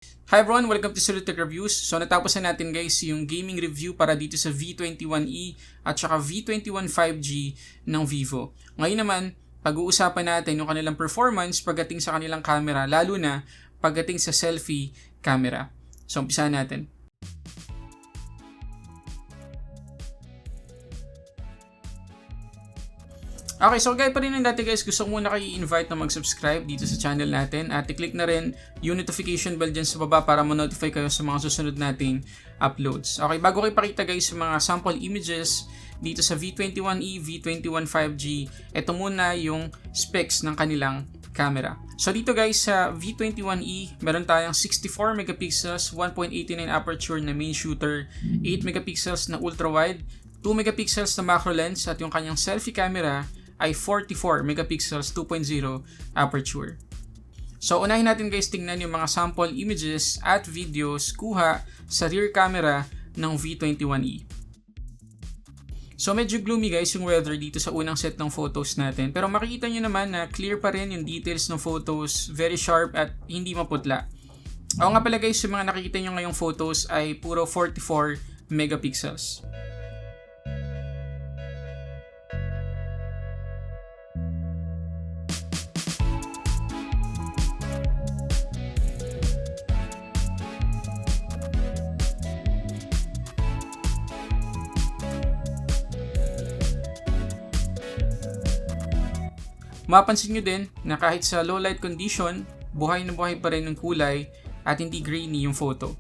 Hi everyone! Welcome to Sulit Reviews. So natapos na natin guys yung gaming review para dito sa V21e at saka V21 5G ng Vivo. Ngayon naman, pag-uusapan natin yung kanilang performance pagdating sa kanilang camera, lalo na pagdating sa selfie camera. So umpisahan natin. Okay, so gaya pa rin ng dati guys, gusto ko muna kayo i-invite na mag-subscribe dito sa channel natin at i-click na rin yung notification bell dyan sa baba para ma-notify kayo sa mga susunod nating uploads. Okay, bago kayo pakita guys sa mga sample images dito sa V21e, V21 5G, ito muna yung specs ng kanilang camera. So dito guys sa V21e, meron tayong 64 megapixels, 1.89 aperture na main shooter, 8 megapixels na ultra wide, 2 megapixels na macro lens at yung kanyang selfie camera ay 44 megapixels 2.0 aperture. So unahin natin guys tingnan yung mga sample images at videos kuha sa rear camera ng V21e. So medyo gloomy guys yung weather dito sa unang set ng photos natin, pero makikita nyo naman na clear pa rin yung details ng photos, very sharp at hindi maputla. O nga pala guys, yung mga nakikita nyo ngayong photos ay puro 44 megapixels. Mapansin nyo din na kahit sa low light condition, buhay na buhay pa rin ng kulay at hindi grainy yung photo.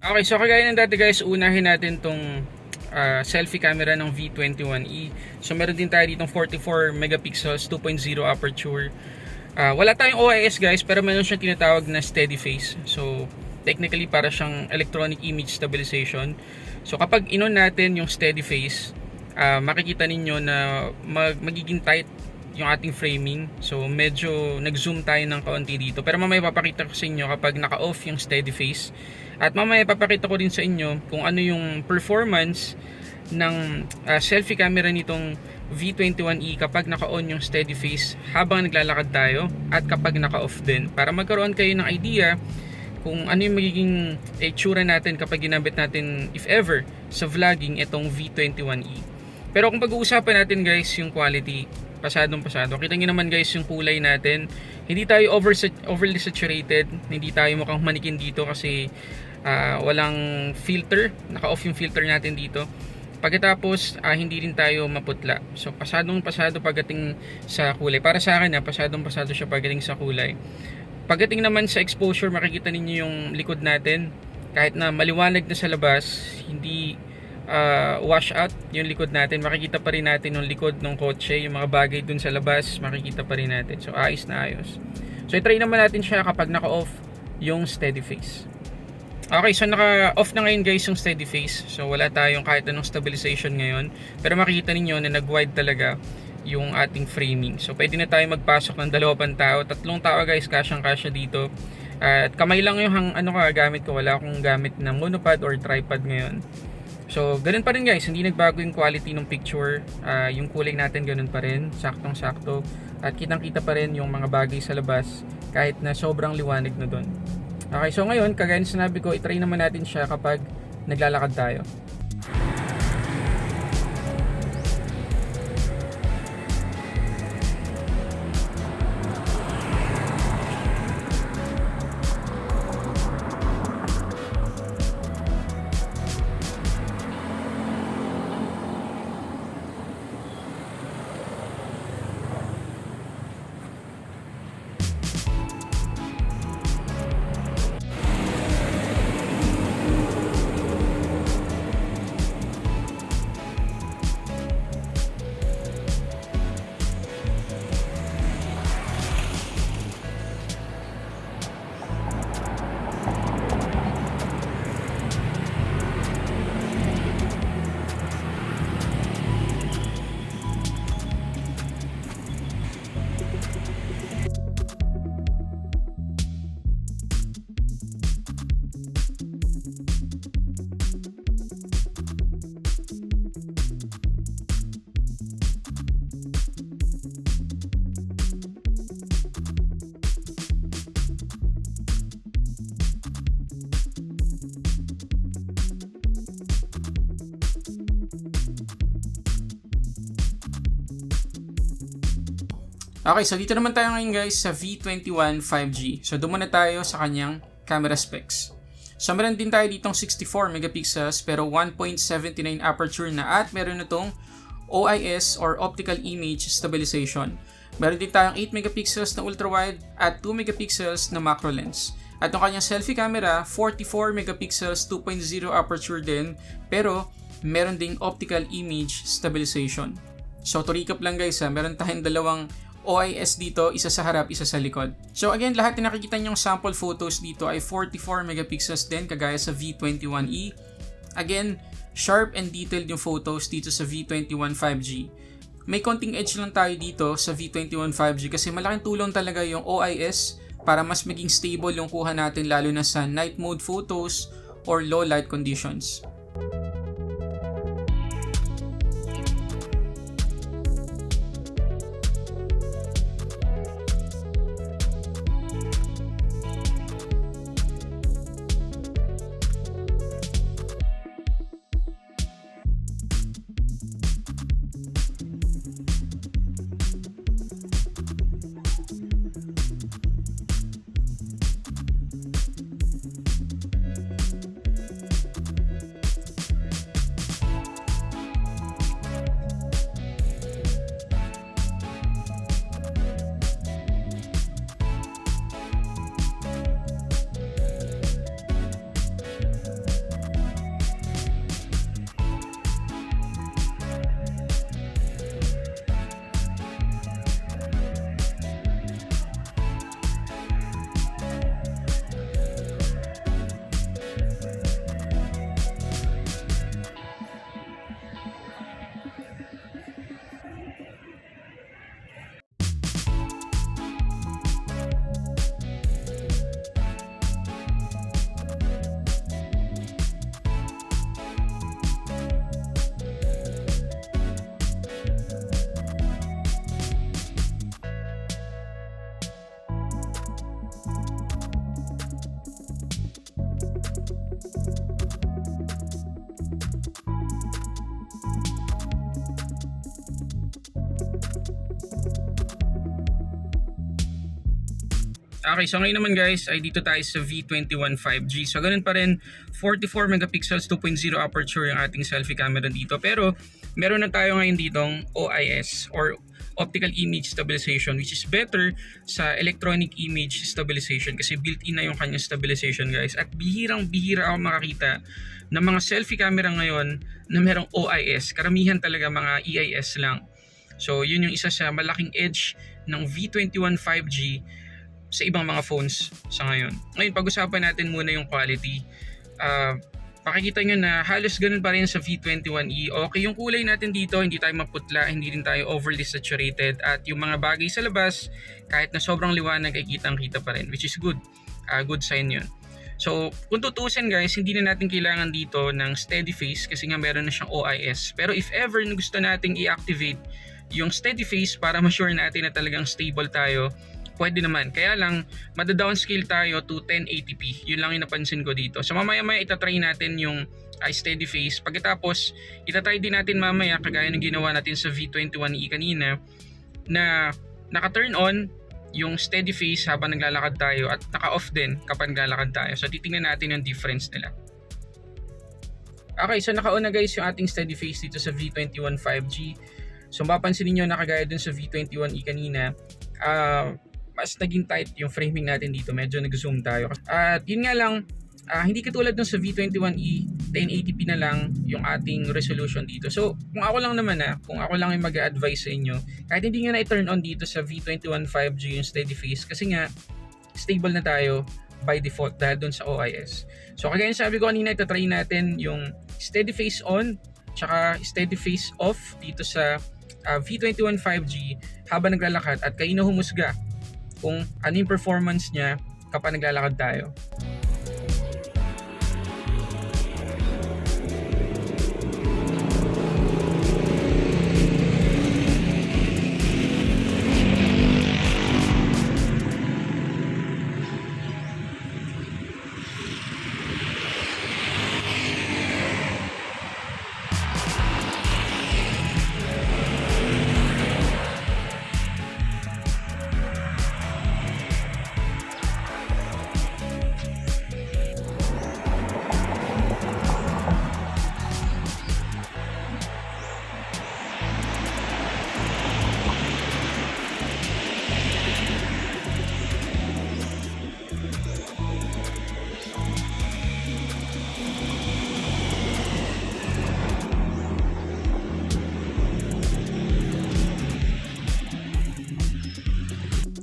Okay, so kagaya ng dati guys, unahin natin tong selfie camera ng V21e. So meron din tayo ditong 44 megapixels, 2.0 aperture. Wala tayong OIS guys, pero meron siyang tinatawag na steady face. So technically para siyang electronic image stabilization. So kapag in-on natin yung steady face, makikita ninyo na magiging tight yung ating framing. So medyo nag-zoom tayo ng kaunti dito. Pero mamaya papakita ko sa inyo kapag naka-off yung steady face. At mamaya papakita ko din sa inyo kung ano yung performance ng selfie camera nitong V21e kapag naka-on yung steady face habang naglalakad tayo at kapag naka-off din. Para magkaroon kayo ng idea kung ano yung magiging itsura natin kapag ginamit natin, if ever, sa vlogging itong V21e. Pero kung pag-uusapan natin guys yung quality, pasadong pasado. Kita nyo naman guys yung kulay natin. Hindi tayo overly saturated. Hindi tayo mukhang manikin dito kasi walang filter. Naka-off yung filter natin dito. Pagkatapos, hindi rin tayo maputla. So, pasadong pasado pagdating sa kulay. Para sa akin, pasadong pasado siya pagdating sa kulay. Pagdating naman sa exposure, makikita ninyo yung likod natin. Kahit na maliwanag na sa labas, hindi wash out yung likod natin. Makikita pa rin natin yung likod ng kotse, yung mga bagay dun sa labas, makikita pa rin natin. So ayos na ayos. So i-try naman natin siya kapag naka-off yung steady face. Okay, so naka-off na ngayon guys yung steady face. So wala tayong kahit anong stabilization ngayon. Pero makikita ninyo na nag-wide talaga yung ating framing. So pwede na tayo magpasok ng 2 tao. 3 tao guys, kasyang-kasya dito. At kamay lang yung gamit ko. Wala akong gamit na monopod or tripod ngayon. So ganun pa rin guys, hindi nagbago yung quality ng picture. Yung kulay natin ganun pa rin, saktong-sakto. At kitang-kita pa rin yung mga bagay sa labas kahit na sobrang liwanag na doon. Okay, so ngayon, kagaya ng sinabi ko, itry naman natin siya kapag naglalakad tayo. Okay, so dito naman tayo ngayon guys sa V21 5G. So doon muna tayo sa kanyang camera specs. So meron din tayo ditong 64 megapixels pero 1.79 aperture na at meron na itong OIS or Optical Image Stabilization. Meron din tayong 8 megapixels na ultra-wide at 2 megapixels na macro lens. At yung kanyang selfie camera, 44 megapixels 2.0 aperture din pero meron ding Optical Image Stabilization. So to recap lang guys, meron tayong dalawang OIS dito, isa sa harap, isa sa likod. So again, lahat na nakikita nyong sample photos dito ay 44 megapixels din kagaya sa V21e. Again, sharp and detailed yung photos dito sa V21 5G. May konting edge lang tayo dito sa V21 5G kasi malaking tulong talaga yung OIS para mas maging stable yung kuha natin lalo na sa night mode photos or low light conditions. Okay, so ngayon naman guys ay dito tayo sa V21 5G. So ganun pa rin, 44 megapixels 2.0 aperture yung ating selfie camera dito. Pero meron na tayo ngayon ditong OIS or Optical Image Stabilization, which is better sa Electronic Image Stabilization kasi built-in na yung kanyang stabilization guys. At bihirang-bihira ako makakita ng mga selfie camera ngayon na merong OIS. Karamihan talaga mga EIS lang. So yun yung isa sa malaking edge ng V21 5G sa ibang mga phones sa ngayon. Ngayon, pag-usapan natin muna yung quality. Makikita nyo na halos ganun pa rin sa V21e. Okay, yung kulay natin dito, hindi tayo maputla, hindi rin tayo overly saturated, at yung mga bagay sa labas, kahit na sobrang liwanag ay kitang-kita pa rin, which is good. Good sign yun. So, kung tutusin guys, hindi na natin kailangan dito ng steady face kasi nga meron na siyang OIS. Pero if ever na gusto nating i-activate yung steady face para ma-sure natin na talagang stable tayo, pwede naman. Kaya lang, mada-downscale tayo to 1080p. Yun lang yung napansin ko dito. So mamaya-maya itatry natin yung steady face. Pagkatapos, itatry din natin mamaya, kagaya ng ginawa natin sa V21e kanina, na naka-turn on yung steady face habang naglalakad tayo at naka-off din kapag naglalakad tayo. So titingnan natin yung difference nila. Okay, so naka-on na guys yung ating steady face dito sa V21 5G. So mapapansin niyo na kagaya dun sa V21e kanina, mas naging tight yung framing natin dito, medyo nag-zoom tayo. At yun nga lang, hindi katulad dun sa V21e, 1080p na lang yung ating resolution dito. So kung ako lang naman kung ako lang yung mag-a-advise sa inyo, kahit hindi nga na i-turn on dito sa V21 5G yung steady face, kasi nga stable na tayo by default dahil dun sa OIS. So kagaya yung sabi ko kanina, itatry natin yung steady face on tsaka steady face off dito sa V21 5G habang naglalakad, at kayo na humusga kung ano yung performance niya kapag naglalakad tayo.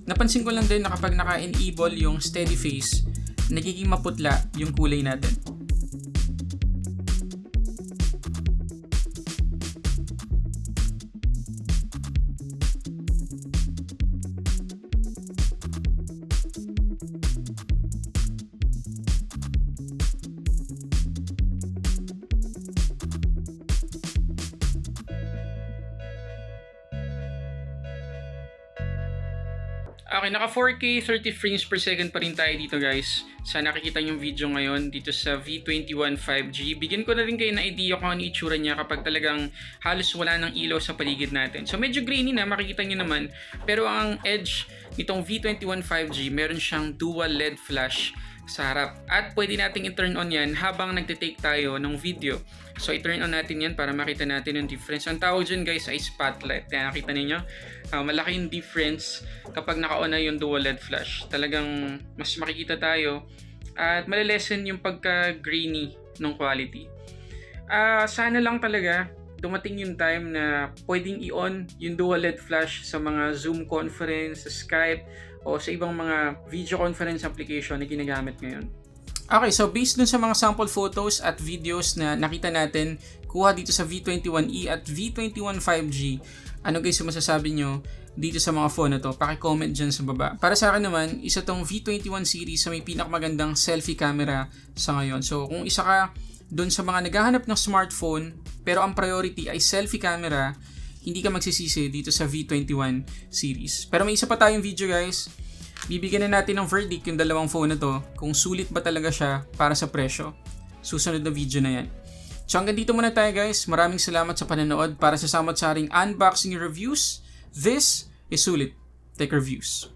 Napansin ko lang din na kapag naka-enable yung steady face, nagiging maputla yung kulay natin. Okay, naka 4K 30 frames per second pa rin tayo dito guys. Sa nakikita yung video ngayon dito sa V21 5G. Bigyan ko na rin kayo na idea kung ano itsura niya kapag talagang halos wala ng ilaw sa paligid natin. So medyo grainy na, makikita nyo naman. Pero ang edge nitong V21 5G, meron siyang dual LED flash sa harap. At pwede nating i-turn on yan habang nagtitake tayo ng video. So i-turn on natin yan para makita natin yung difference. Ang tawag dyan guys ay spotlight. Kaya nakita ninyo, malaki yung difference kapag naka-on na yung dual LED flash. Talagang mas makikita tayo at malilesen yung pagka-grainy ng quality. Sana lang talaga dumating yung time na pwedeng i-on yung dual LED flash sa mga Zoom conference, sa Skype, o sa ibang mga video conference application na ginagamit ngayon. Okay, so based dun sa mga sample photos at videos na nakita natin kuha dito sa V21e at V21 5G, ano guys yung masasabi nyo dito sa mga phone na to? Paki-comment dyan sa baba. Para sa akin naman, isa tong V21 series sa may pinakamagandang selfie camera sa ngayon. So kung isa ka dun sa mga naghahanap ng smartphone pero ang priority ay selfie camera, hindi ka magsisisi dito sa V21 series. Pero may isa pa tayong video guys. Bibigyan na natin ng verdict yung dalawang phone na to kung sulit ba talaga siya para sa presyo. Susunod na video na yan. So hanggang dito muna tayo guys. Maraming salamat sa panonood. Para sa samot-saring unboxing reviews, this is Sulit Tech Reviews.